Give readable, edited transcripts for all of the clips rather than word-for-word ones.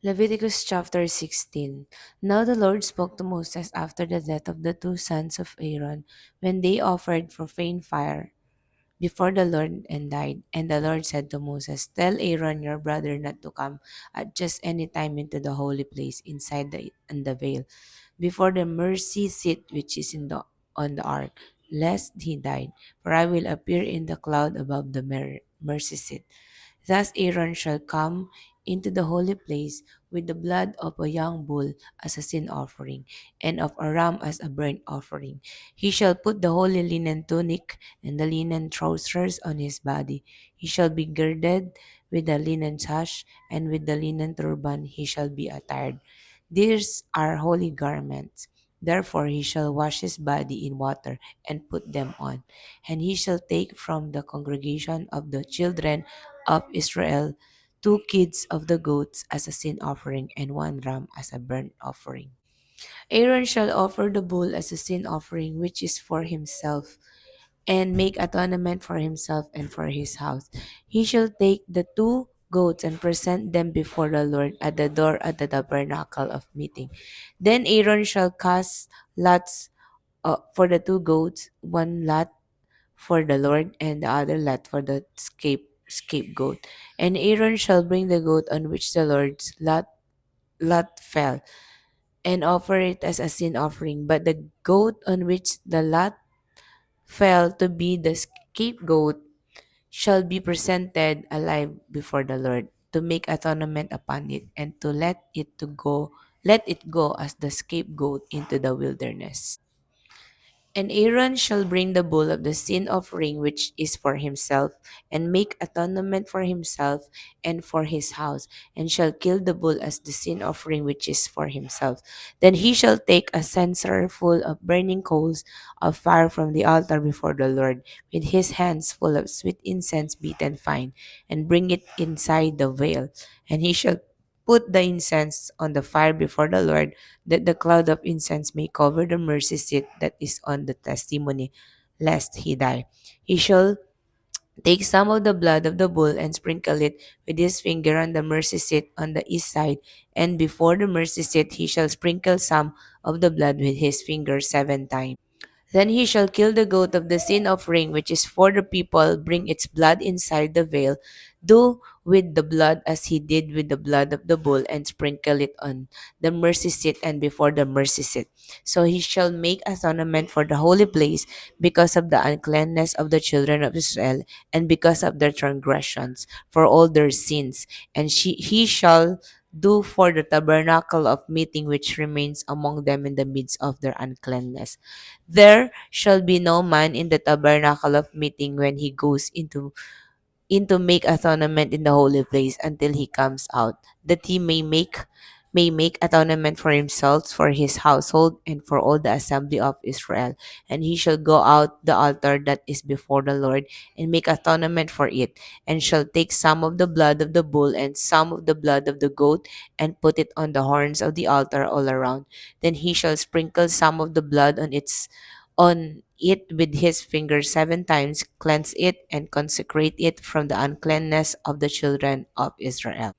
Leviticus chapter 16. Now the Lord spoke to Moses after the death of the two sons of Aaron, when they offered profane fire before the Lord and died. And the Lord said to Moses, Tell Aaron your brother not to come at just any time into the holy place inside the veil, before the mercy seat which is on the ark, lest he die. For I will appear in the cloud above the mercy seat. Thus Aaron shall come into the holy place with the blood of a young bull as a sin offering, and of a ram as a burnt offering. He shall put the holy linen tunic and the linen trousers on his body. He shall be girded with the linen sash, and with the linen turban he shall be attired. These are holy garments. Therefore he shall wash his body in water and put them on. And he shall take from the congregation of the children of Israel 2 kids of the goats as a sin offering, and 1 ram as a burnt offering. Aaron shall offer the bull as a sin offering, which is for himself, and make atonement for himself and for his house. He shall take the 2 goats and present them before the Lord at the door of the tabernacle of meeting. Then Aaron shall cast lots for the 2 goats, one lot for the Lord, and the other lot for the scapegoat. And Aaron shall bring the goat on which the Lord's lot fell, and offer it as a sin offering. But the goat on which the lot fell to be the scapegoat shall be presented alive before the Lord, to make atonement upon it, and to let it go as the scapegoat into the wilderness. And Aaron shall bring the bull of the sin offering which is for himself, and make atonement for himself and for his house, and shall kill the bull as the sin offering which is for himself. Then he shall take a censer full of burning coals of fire from the altar before the Lord, with his hands full of sweet incense beaten fine, and bring it inside the veil. And he shall put the incense on the fire before the Lord, that the cloud of incense may cover the mercy seat that is on the testimony, lest he die. He shall take some of the blood of the bull and sprinkle it with his finger on the mercy seat on the east side, and before the mercy seat he shall sprinkle some of the blood with his finger 7 times. Then he shall kill the goat of the sin offering, which is for the people, bring its blood inside the veil, do with the blood as he did with the blood of the bull, and sprinkle it on the mercy seat and before the mercy seat. So he shall make atonement for the holy place because of the uncleanness of the children of Israel, and because of their transgressions, for all their sins. And he shall do for the tabernacle of meeting which remains among them in the midst of their uncleanness. There shall be no man in the tabernacle of meeting when he goes into make atonement in the holy place until he comes out, that he may make atonement for himself, for his household, and for all the assembly of Israel. And he shall go out the altar that is before the Lord, and make atonement for it, and shall take some of the blood of the bull and some of the blood of the goat, and put it on the horns of the altar all around. Then he shall sprinkle some of the blood on it with his finger 7 times, cleanse it, and consecrate it from the uncleanness of the children of Israel.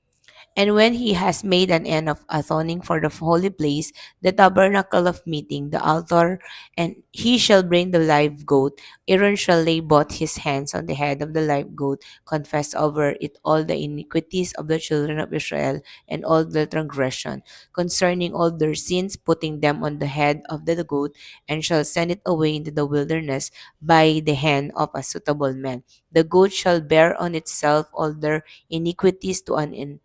And when he has made an end of atoning for the holy place, the tabernacle of meeting, the altar, and he shall bring the live goat, Aaron shall lay both his hands on the head of the live goat, confess over it all the iniquities of the children of Israel, and all the transgression concerning all their sins, putting them on the head of the goat, and shall send it away into the wilderness by the hand of a suitable man. The goat shall bear on itself all their iniquities to an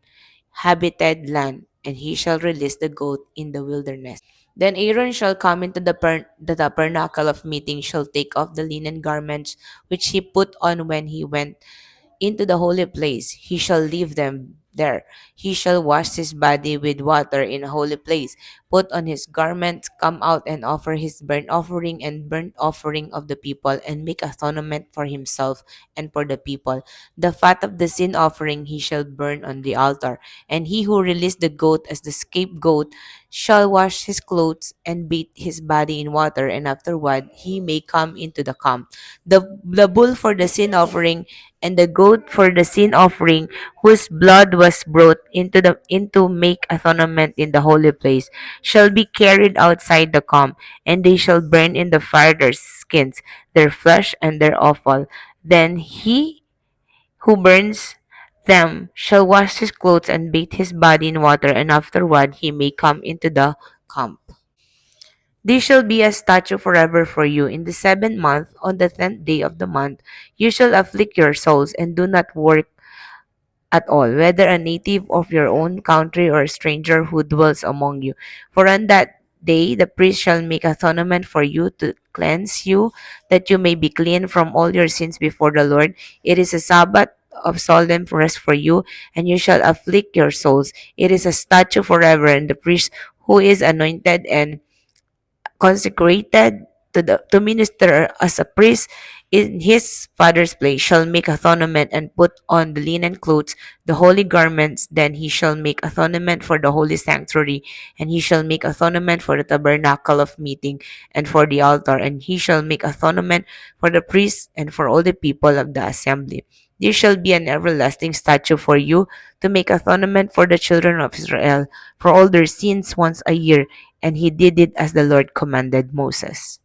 habited land, and he shall release the goat in the wilderness. Then Aaron shall come into the tabernacle of meeting, shall take off the linen garments which he put on when he went into the holy place. He shall leave them there. He shall wash his body with water in a holy place, put on his garments, come out and offer his burnt offering and burnt offering of the people, and make atonement for himself and for the people. The fat of the sin offering he shall burn on the altar. And he who released the goat as the scapegoat shall wash his clothes and bathe his body in water, and afterward he may come into the camp. The bull for the sin offering and the goat for the sin offering, whose blood was brought into make atonement in the holy place, shall be carried outside the camp, and they shall burn in the fire their skins, their flesh, and their offal. Then he who burns them shall wash his clothes and bathe his body in water, and afterward he may come into the camp. This shall be a statute forever for you. In the 7th month, on the 10th day of the month, you shall afflict your souls, and do not work at all, whether a native of your own country or a stranger who dwells among you. For on that day the priest shall make atonement for you to cleanse you, that you may be clean from all your sins before the Lord. It is a Sabbath of solemn rest for you, and you shall afflict your souls. It is a statute forever, and the priest who is anointed and consecrated to minister as a priest in his father's place shall make atonement and put on the linen clothes, the holy garments. Then he shall make atonement for the holy sanctuary, and he shall make atonement for the tabernacle of meeting and for the altar, and he shall make atonement for the priests and for all the people of the assembly. This shall be an everlasting statute for you, to make atonement for the children of Israel for all their sins once a year. And he did it as the Lord commanded Moses.